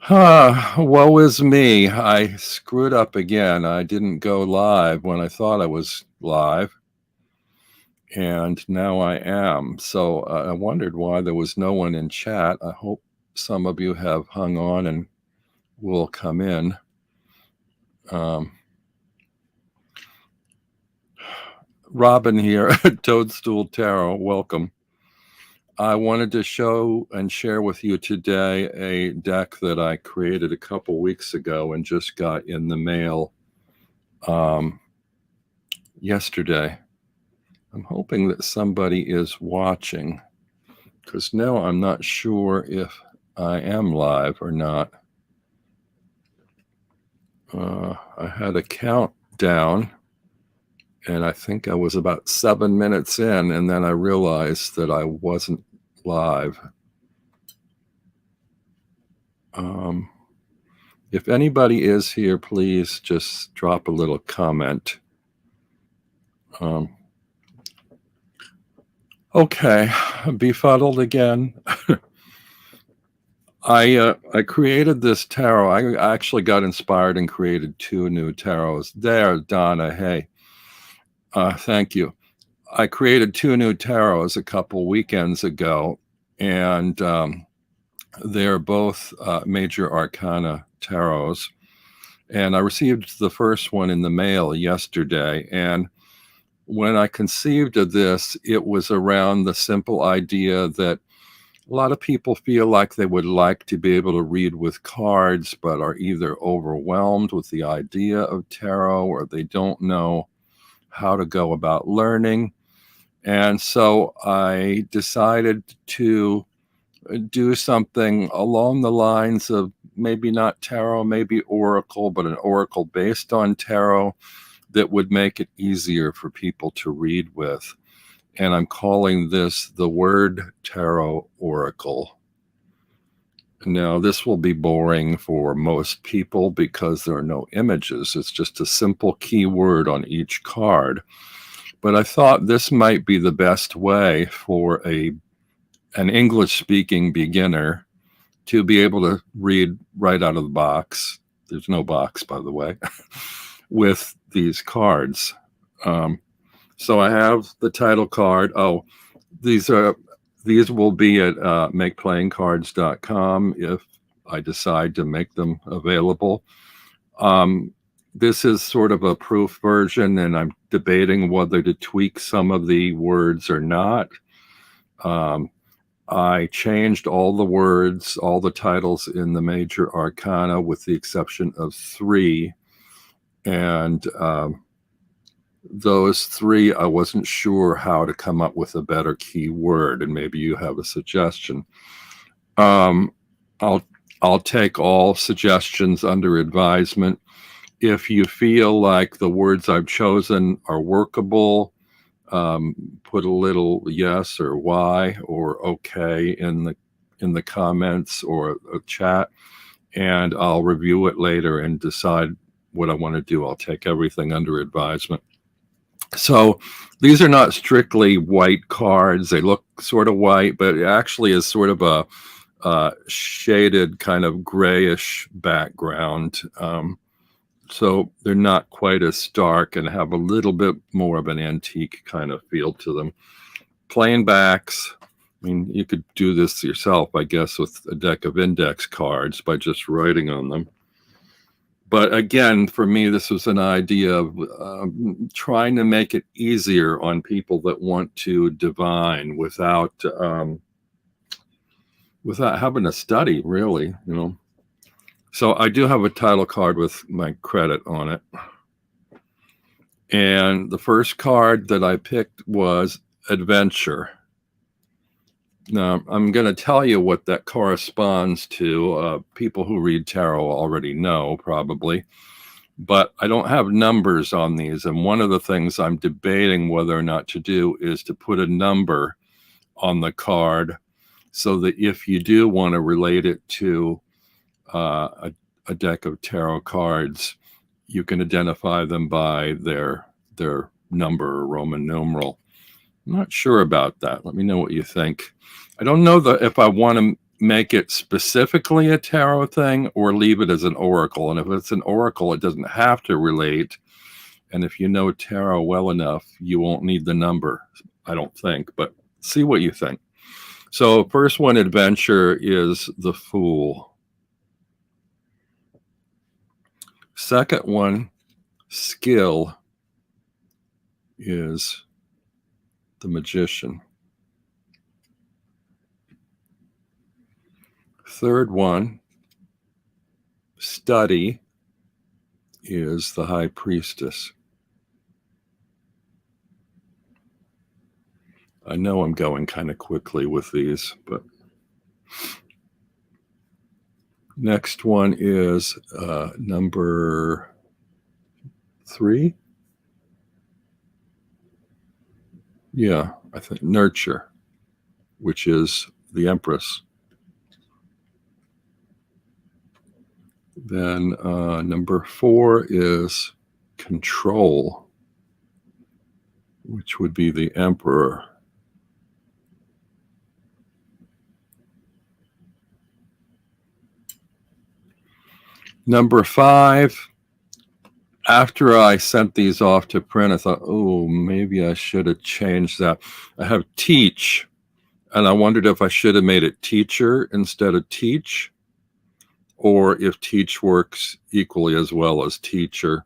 Woe is me. I screwed up again. I didn't go live when I thought I was live, and now I am. So I wondered why there was no one in chat. I hope some of you have hung on and will come in. Um, Robin here, Toadstool Tarot, welcome. I wanted to show and share with you today a deck that I created a couple weeks ago and just got in the mail yesterday. I'm hoping that somebody is watching because now I'm not sure if I am live or not. I had a countdown and I think I was about 7 minutes in, and then I realized that I wasn't live. If anybody is here, please just drop a little comment. Okay, befuddled again. I created this tarot. I actually got inspired and created 2 new tarots. There, Donna, hey. Thank you. I created 2 new tarots a couple weekends ago, and they're both major arcana tarots. And I received the first one in the mail yesterday, and when I conceived of this, it was around the simple idea that a lot of people feel like they would like to be able to read with cards, but are either overwhelmed with the idea of tarot or they don't know how to go about learning. And so I decided to do something along the lines of maybe not tarot, maybe oracle, but an oracle based on tarot that would make it easier for people to read with. And I'm calling this the Word Tarot Oracle. Now, this will be boring for most people because there are no images. It's just a simple keyword on each card. But I thought this might be the best way for an English-speaking beginner to be able to read right out of the box. There's no box, by the way, with these cards. So I have the title card. Oh, these will be at makeplayingcards.com if I decide to make them available. This is sort of a proof version, and I'm debating whether to tweak some of the words or not. I changed all the words, all the titles in the major arcana with the exception of 3. And those 3, I wasn't sure how to come up with a better keyword, and maybe you have a suggestion. I'll take all suggestions under advisement. If you feel like the words I've chosen are workable, put a little yes or Y or okay in the comments or a chat, and I'll review it later and decide what I want to do. I'll take everything under advisement. So these are not strictly white cards. They look sort of white, but it actually is sort of a shaded kind of grayish background. So they're not quite as stark and have a little bit more of an antique kind of feel to them. Plain backs. I mean, you could do this yourself, I guess, with a deck of index cards by just writing on them. But again, for me, this was an idea of trying to make it easier on people that want to divine without having to study, really, you know. So I do have a title card with my credit on it. And the first card that I picked was Adventure. Now, I'm going to tell you what that corresponds to. People who read tarot already know, probably. But I don't have numbers on these. And one of the things I'm debating whether or not to do is to put a number on the card so that if you do want to relate it to a deck of tarot cards, you can identify them by their number or Roman numeral. I'm not sure about that. Let me know what you think. I don't know if I want to make it specifically a tarot thing or leave it as an oracle. And if it's an oracle, it doesn't have to relate. And if you know tarot well enough, you won't need the number, I don't think, but see what you think. So first one, adventure, is the Fool. Second one, skill, is the Magician. Third one, study, is the High Priestess. I know I'm going kind of quickly with these, but next one is number 3. Yeah, I think nurture, which is the Empress. Then number 4 is control, which would be the Emperor. Number 5, after I sent these off to print, I thought, oh, maybe I should have changed that. I have teach, and I wondered if I should have made it teacher instead of teach, or if teach works equally as well as teacher.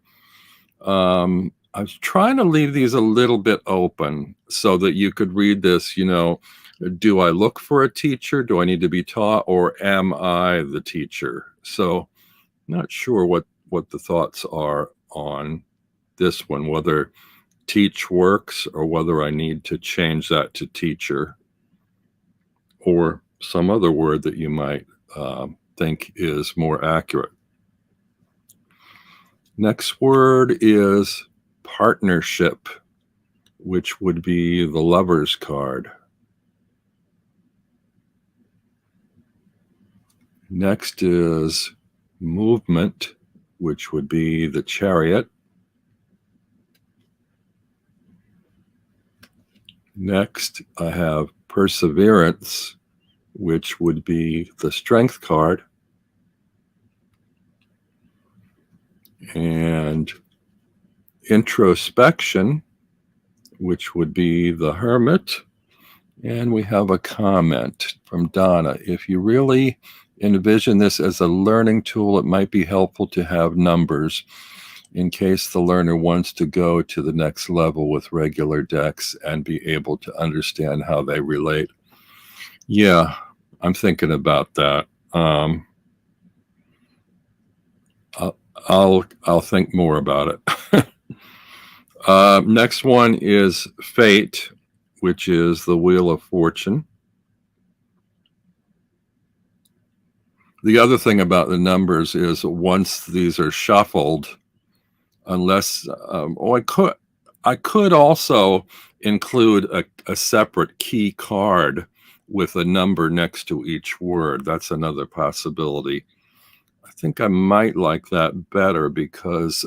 I was trying to leave these a little bit open so that you could read this, do I look for a teacher? Do I need to be taught? Or am I the teacher? So not sure what the thoughts are on this one, whether teach works or whether I need to change that to teacher or some other word that you might think is more accurate. Next word is partnership, which would be the Lover's card. Next is movement, which would be the Chariot. Next, I have perseverance, which would be the Strength card. And introspection, which would be the Hermit. And we have a comment from Donna. If you really envision this as a learning tool, it might be helpful to have numbers in case the learner wants to go to the next level with regular decks and be able to understand how they relate. Yeah, I'm thinking about that. I'll think more about it. Next one is fate, which is the Wheel of Fortune. The other thing about the numbers is once these are shuffled, unless I could also include a separate key card with a number next to each word. That's another possibility. I think I might like that better because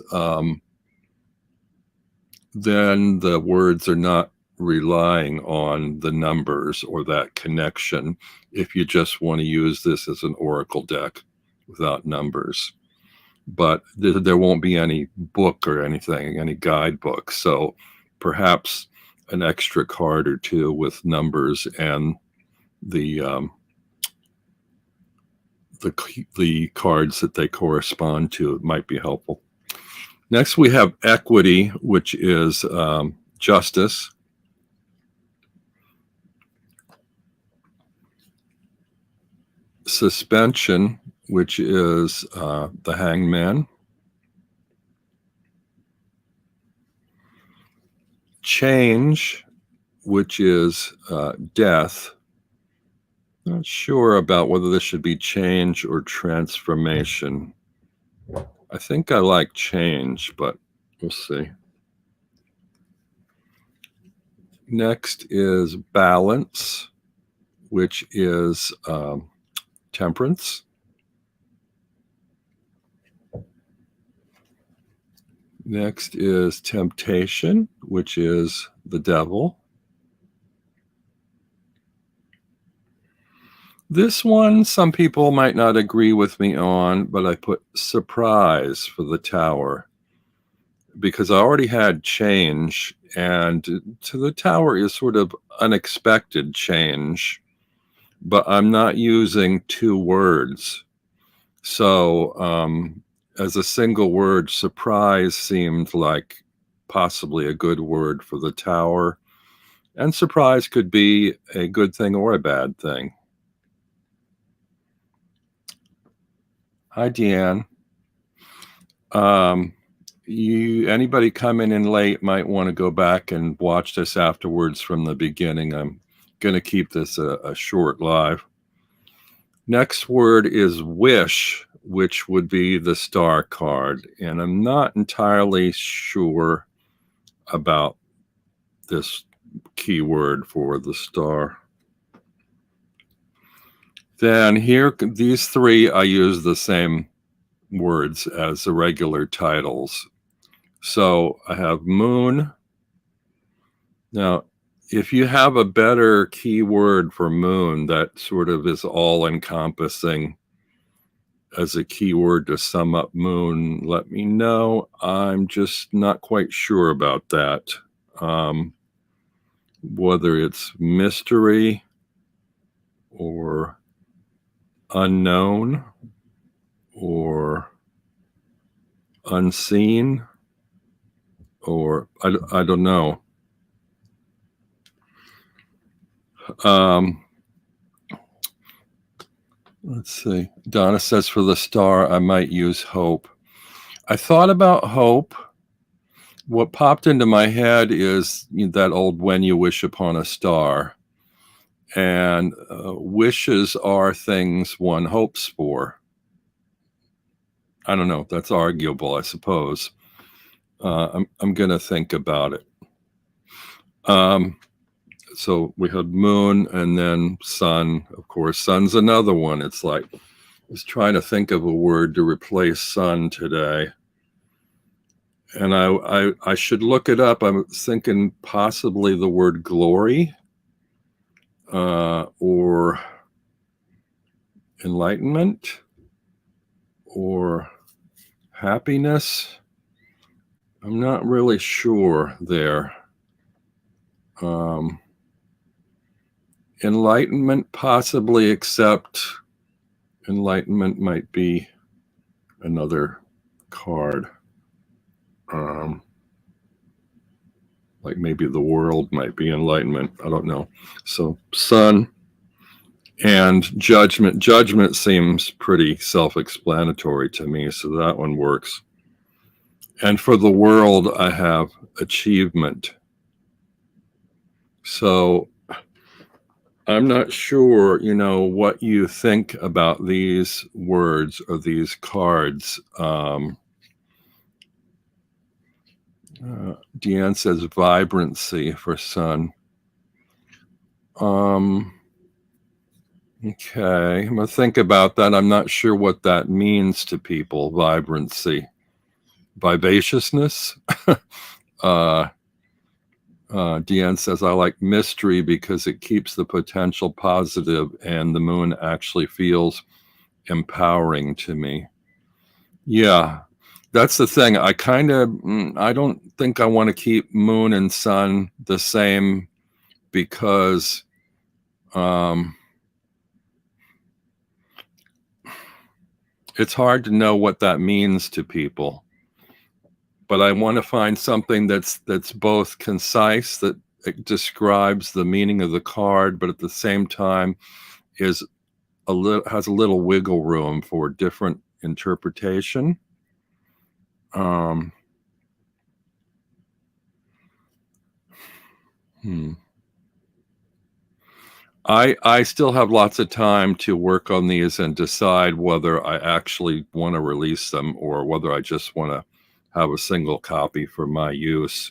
then the words are not relying on the numbers or that connection if you just want to use this as an oracle deck without numbers. But there won't be any book or anything, any guidebook. So perhaps an extra card or two with numbers and the cards that they correspond to might be helpful. Next, we have equity, which is justice. Suspension, which is the Hangman. Change, which is death. Not sure about whether this should be change or transformation. I think I like change, but we'll see. Next is balance, which is temperance. Next is temptation, which is the devil. This one, some people might not agree with me on, but I put surprise for the tower because I already had change, and to the tower is sort of unexpected change, but I'm not using two words. So, as a single word, surprise seemed like possibly a good word for the tower. And surprise could be a good thing or a bad thing. Hi, Deanne. Anybody coming in late might want to go back and watch this afterwards from the beginning. I'm going to keep this a short live. Next word is wish, which would be the star card. And I'm not entirely sure about this keyword for the star. Then here, these three, I use the same words as the regular titles. So I have moon. Now, if you have a better keyword for moon that sort of is all encompassing as a keyword to sum up moon, let me know. I'm just not quite sure about that. Whether it's mystery or unknown or unseen, or I don't know. Let's see. Donna says for the star, I might use hope. I thought about hope. What popped into my head is that old when you wish upon a star. And wishes are things one hopes for. I don't know. That's arguable, I suppose. I'm going to think about it. So we had moon and then sun. Of course, sun's another one. It's like I was trying to think of a word to replace sun today. And I should look it up. I'm thinking possibly the word glory or enlightenment or happiness. I'm not really sure there. Enlightenment possibly, except enlightenment might be another card. Like maybe the world might be enlightenment. I don't know. So sun and judgment. Judgment seems pretty self-explanatory to me, so that one works. And for the world, I have achievement. So I'm not sure, what you think about these words or these cards. Deanne says vibrancy for sun. Okay, I'm gonna think about that. I'm not sure what that means to people. Vibrancy, vivaciousness. Deanne says I like mystery because it keeps the potential positive, and the moon actually feels empowering to me. Yeah, that's the thing. I don't think I want to keep moon and sun the same because it's hard to know what that means to people. But I want to find something that's both concise, that it describes the meaning of the card, but at the same time has a little wiggle room for different interpretation. I still have lots of time to work on these and decide whether I actually want to release them or whether I just want to have a single copy for my use.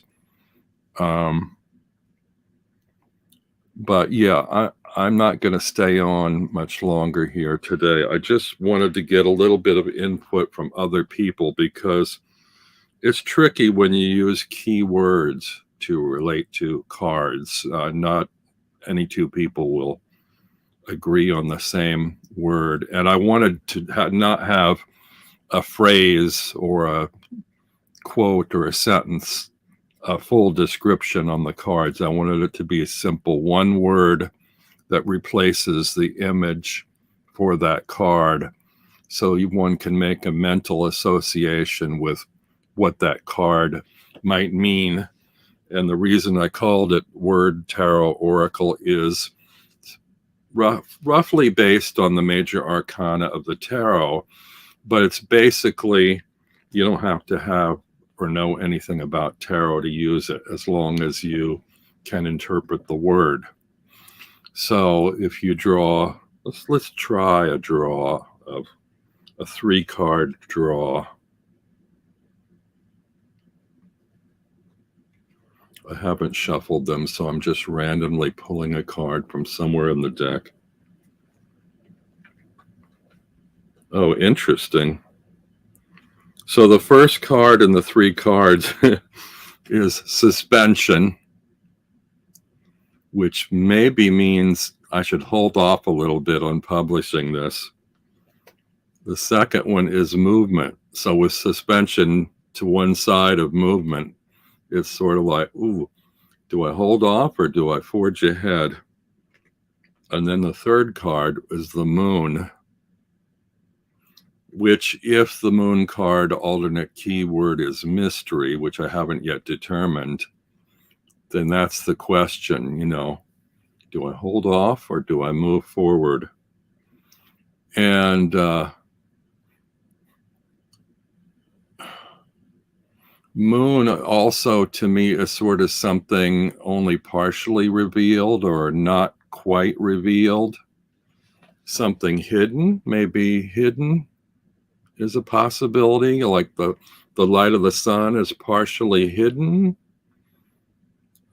But yeah, I'm not going to stay on much longer here today. I just wanted to get a little bit of input from other people because it's tricky when you use keywords to relate to cards. Not any two people will agree on the same word. And I wanted to not have a phrase or a quote or a sentence, a full description on the cards. I wanted it to be a simple one word that replaces the image for that card, so one can make a mental association with what that card might mean. And the reason I called it Word Tarot Oracle is roughly based on the major arcana of the tarot, but it's basically, you don't have to have or know anything about tarot to use it, as long as you can interpret the word. So if you draw, let's try a draw of a 3-card draw. I haven't shuffled them, so I'm just randomly pulling a card from somewhere in the deck. Oh, interesting. So the first card in the 3 cards is suspension, which maybe means I should hold off a little bit on publishing this. The second one is movement. So with suspension to one side of movement, it's sort of like, ooh, do I hold off or do I forge ahead? And then the third card is the moon, which, if the moon card alternate keyword is mystery, which I haven't yet determined, then that's the question, do I hold off or do I move forward? And moon also, to me, is sort of something only partially revealed or not quite revealed. Something hidden, maybe hidden is a possibility, like the light of the sun is partially hidden.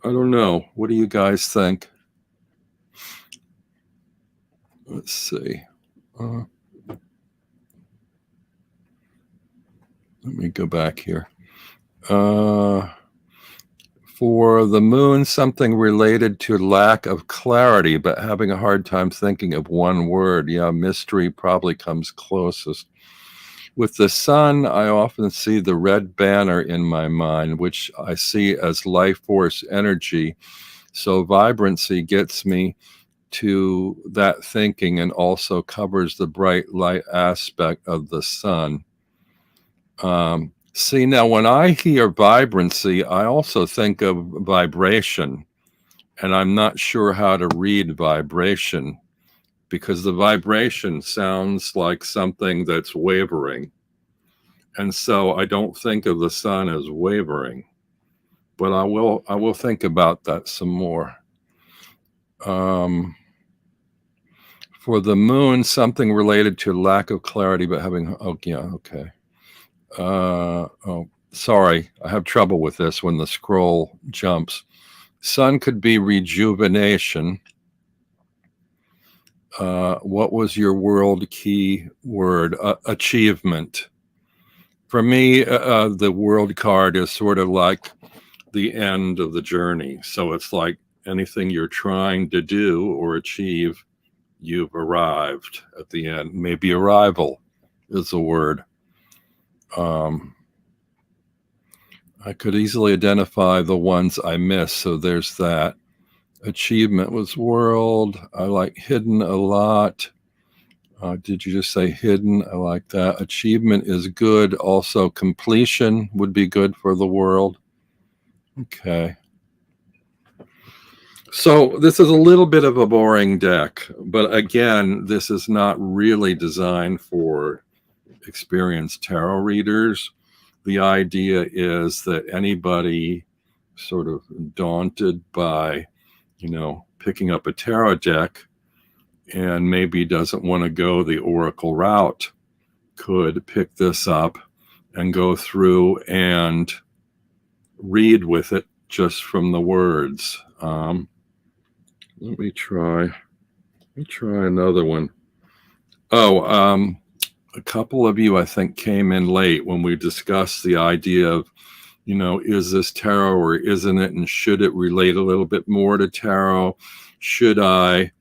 I don't know. What do you guys think? Let's see. Let me go back here. For the moon, something related to lack of clarity, but having a hard time thinking of one word. Yeah, mystery probably comes closest. With the sun, I often see the red banner in my mind, which I see as life force energy. So vibrancy gets me to that thinking and also covers the bright light aspect of the sun. See, now when I hear vibrancy, I also think of vibration, and I'm not sure how to read vibration, because the vibration sounds like something that's wavering. And so I don't think of the sun as wavering, but I will think about that some more. For the moon, something related to lack of clarity, but having, oh, yeah, okay. Oh, sorry, I have trouble with this when the scroll jumps. Sun could be rejuvenation. What was your world key word? Achievement. For me, the world card is sort of like the end of the journey. So it's like anything you're trying to do or achieve, you've arrived at the end. Maybe arrival is the word. I could easily identify the ones I missed, so there's that. Achievement was world. I like hidden a lot. Did you just say hidden? I like that. Achievement is good. Also, completion would be good for the world. Okay. So this is a little bit of a boring deck, but again, this is not really designed for experienced tarot readers. The idea is that anybody sort of daunted by, picking up a tarot deck and maybe doesn't want to go the oracle route could pick this up and go through and read with it just from the words. Let me try another one. Oh, a couple of you, I think, came in late when we discussed the idea of, is this tarot or isn't it? And should it relate a little bit more to tarot? Should I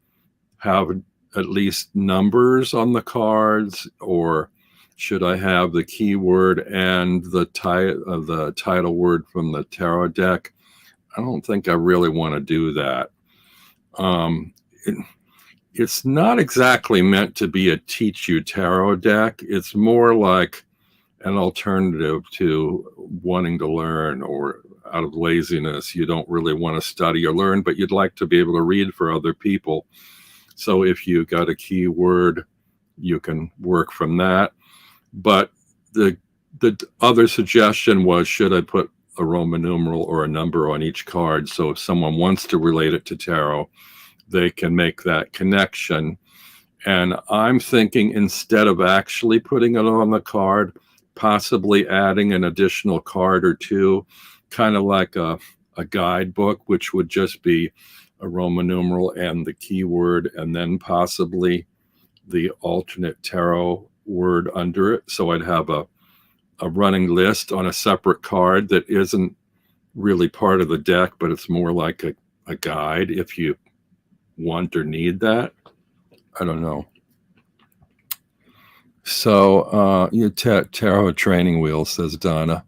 have at least numbers on the cards, or should I have the keyword and the title word from the tarot deck? I don't think I really want to do that. It, it's not exactly meant to be a teach you tarot deck. It's more like an alternative to wanting to learn, or out of laziness, you don't really want to study or learn, but you'd like to be able to read for other people. So if you got a keyword, you can work from that. But the other suggestion was, should I put a Roman numeral or a number on each card? So if someone wants to relate it to tarot, they can make that connection. And I'm thinking, instead of actually putting it on the card, possibly adding an additional card or two, kind of like a guidebook, which would just be a Roman numeral and the keyword, and then possibly the alternate tarot word under it. So I'd have a running list on a separate card that isn't really part of the deck, but it's more like a guide if you want or need that. I don't know. So your tarot training wheel, says Donna.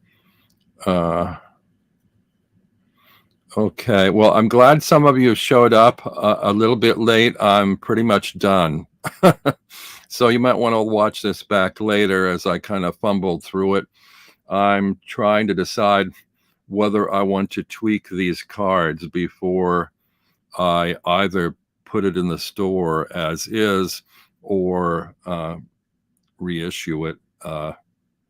Okay, well, I'm glad some of you showed up a little bit late. I'm pretty much done. So you might want to watch this back later as I kind of fumbled through it. I'm trying to decide whether I want to tweak these cards before I either put it in the store as is, or reissue it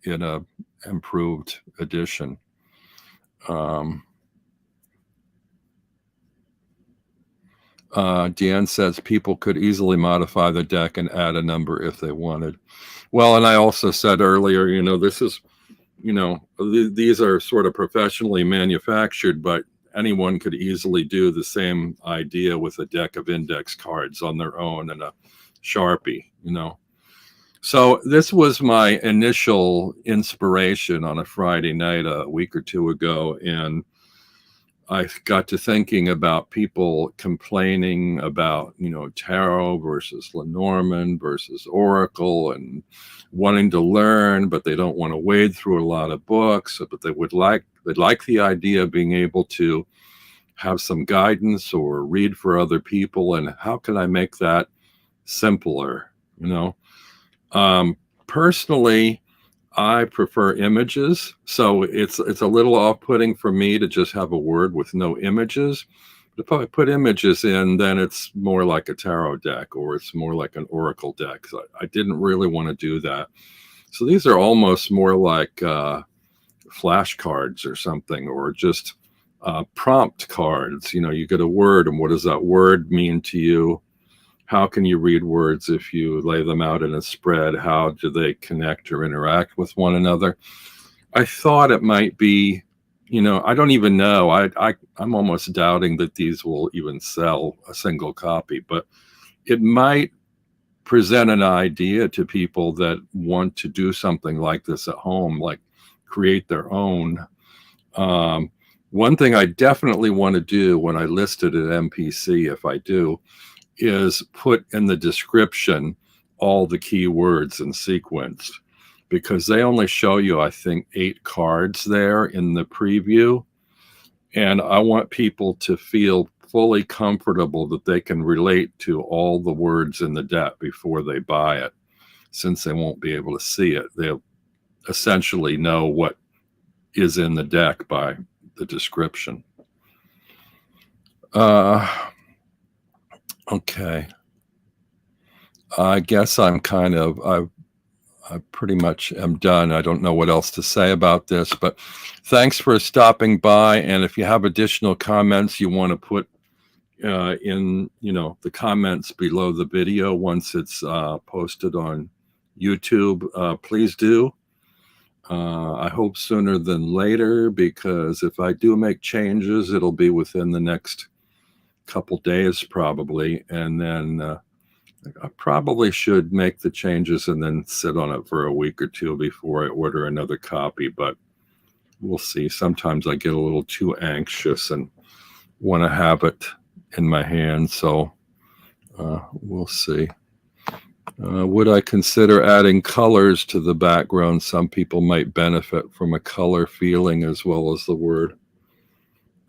in a improved edition. Deanne says people could easily modify the deck and add a number if they wanted. Well, and I also said earlier, this is, these are sort of professionally manufactured, but anyone could easily do the same idea with a deck of index cards on their own and a Sharpie, So this was my initial inspiration on a Friday night a week or two ago, and I got to thinking about people complaining about, tarot versus Lenormand versus Oracle, and wanting to learn, but they don't want to wade through a lot of books, but they'd like the idea of being able to have some guidance or read for other people. And how can I make that simpler? Personally, I prefer images, so it's a little off-putting for me to just have a word with no images. But if I put images in, then it's more like a tarot deck, or it's more like an oracle deck. So I didn't really want to do that. So these are almost more like flashcards or something, or just prompt cards. You get a word, and what does that word mean to you? How can you read words if you lay them out in a spread? How do they connect or interact with one another? I thought it might be, I don't even know. I'm almost doubting that these will even sell a single copy, but it might present an idea to people that want to do something like this at home, like create their own. One thing I definitely want to do when I list it at MPC, if I do, is put in the description all the keywords in sequence, because they only show you, I think, 8 cards there in the preview. And I want people to feel fully comfortable that they can relate to all the words in the deck before they buy it, since they won't be able to see it. They'll essentially know what is in the deck by the description. Okay. I guess I pretty much am done. I don't know what else to say about this, but thanks for stopping by. And if you have additional comments you want to put in, the comments below the video once it's posted on YouTube, please do. I hope sooner than later, because if I do make changes, it'll be within the next couple days probably, and then I probably should make the changes and then sit on it for a week or two before I order another copy, but we'll see. Sometimes I get a little too anxious and want to have it in my hand, so we'll see. Would I consider adding colors to the background? Some people might benefit from a color feeling as well as the word.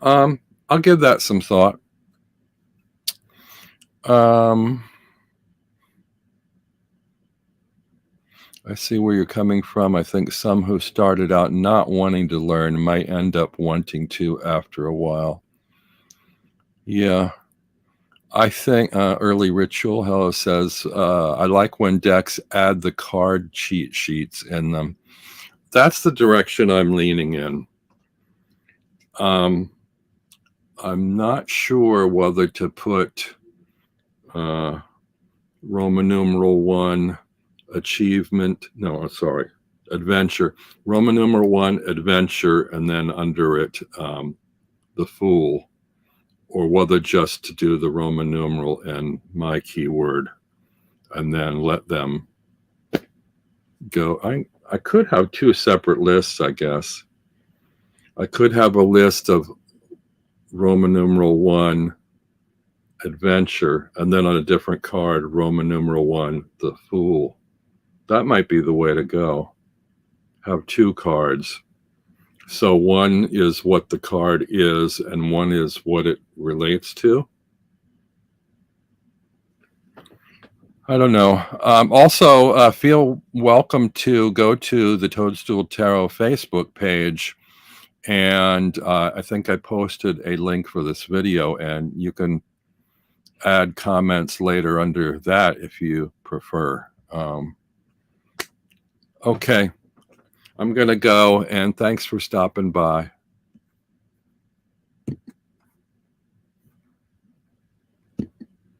I'll give that some thought. I see where you're coming from. I think some who started out not wanting to learn might end up wanting to after a while. Yeah. I think Early Ritual, hello, says, I like when decks add the card cheat sheets in them. That's the direction I'm leaning in. I'm not sure whether to put Roman numeral 1 adventure, Roman numeral 1 adventure, and then under it the Fool, or whether just to do the Roman numeral and my keyword and then let them go. I could have two separate lists, I guess. I could have a list of Roman numeral 1 adventure, and then on a different card, Roman numeral 1 the Fool. That might be the way to go. Have two cards. So one is what the card is, and one is what it relates to. I don't know. Also, feel welcome to go to the Toadstool Tarot Facebook page. And I think I posted a link for this video, and you can add comments later under that if you prefer. Okay, I'm going to go, and thanks for stopping by.